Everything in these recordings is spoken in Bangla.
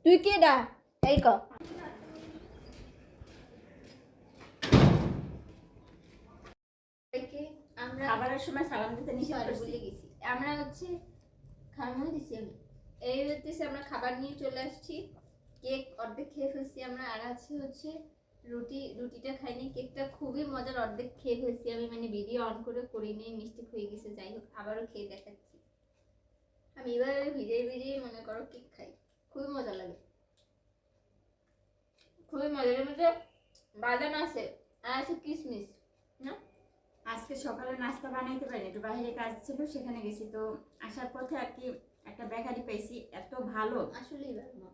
তুই কেডা? এই ক। আমরা খাবারের সময় সালাম দিতে নিষেধ সরি করছি। ভুলে গেছি। আমরা হচ্ছে খাবার দিছি আমি। এই হচ্ছে আমরা খাবার নিয়ে চলে আসছি। কেক অর্ধেক খেয়ে ফেলছি আমরা, আর আছে হচ্ছে রুটিটা খাইনি, কেকটা খুবই মজার, অর্ধেক খেয়ে ফেলছি আমি, মানে ভিডিও অন করে করিনি, মিস্টেক হয়ে গেছে। যাই হোক আবারও খেয়ে দেখাচ্ছি। আমি এবার ভিজে ভিজে মনে করো কেক খাই, খুবই মজা লাগে, খুবই মজার মধ্যে বাদাম আছে আর আছে কিশমিশ না। আজকে সকালে নাস্তা বানাইতে পারিনি, একটু বাইরে কাজ ছিল, সেখানে গেছি। তো আসার পথে আর কি একটা বেকারি পেয়েছি, এত ভালো আসলেই ভালো।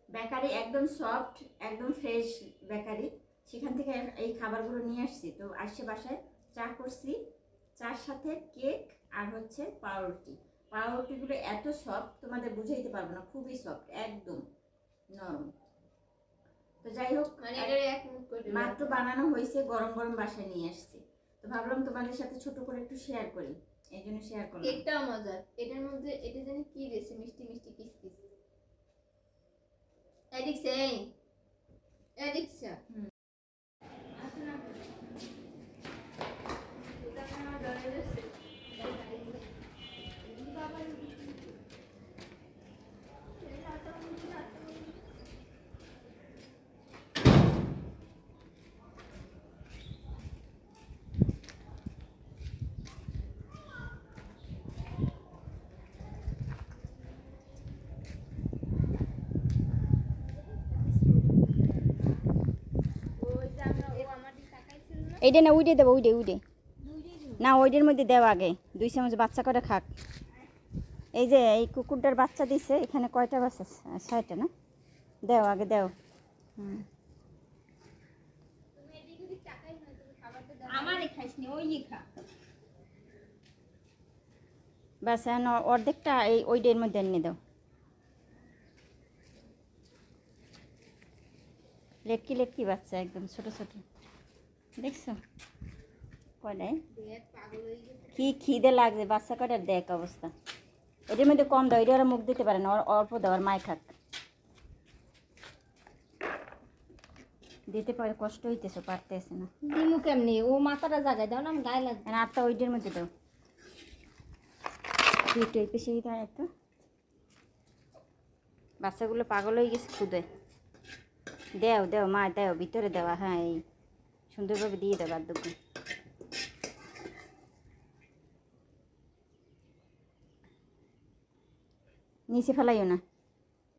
বেকারি, একদম সফট, একদম ফ্রেশ বেকারি। সেখান থেকে এই খাবারগুলো নিয়ে আসছি। তো আসছে বাসায় চা করছি, চার সাথে কেক আর হচ্ছে পাউরুটি। পাউরুটিগুলো এত সফট তোমাদের বুঝাইতে পারবো না, খুবই সফট, একদম নরম। তো যাই হোক, মানে এটার এক মুখ করে মাত্র বানানো হয়েছে, গরম গরম বাসায় নিয়ে আসছি। তো ভাবলাম তোমাদের সাথে ছোট করে একটু শেয়ার করি, এই জন্য শেয়ার করলাম। কেকটাও মজার। এটার মধ্যে এটা জানি কি দিয়েছে, মিষ্টি মিষ্টি কিসমিস। এদিকছে এদিকছে এইটা না উইডে দেবো, উইডে না, ওইটার মধ্যে দেওয়া আগে 2 চামচ বাচ্চা করে খাক। এই যে এই কুকুরটার বাচ্চা দিছে, এখানে কয়টা বাচ্চা? 6টা না? দেও আগে দেও। আমারে খাইসনি, ওই খা। বাস এখন অর্ধেকটা এই ওইটার মধ্যে এনে দাও। লেটকি লেটকি বাচ্চা, একদম ছোট ছোট, দেখছো কয়টায় কি খিদে লাগছে বাচ্চা কয়টার, দেখ অবস্থা। এটার মধ্যে কম দাও, এটা ওরা মুখ দিতে পারে না, অল্প দাও, আর মায় খাক। দিতে পারে, কষ্ট হইতেছে, পারতেছে না। দিমু কেমনি? ও মাথাটা জাগায় দাও না, গায়ে লাগবে। আটটা ওইটার মধ্যে দাও, একটু এই পেশে দিতে হয় একটু। বাচ্চাগুলো পাগল হয়ে গেছে খুদে। দেও দেও মা, দেও ভিতরে দেওয়া, হ্যাঁ এই সুন্দরভাবে দিয়ে দেও বাদ্যকে। নিচে ফেলাইও না।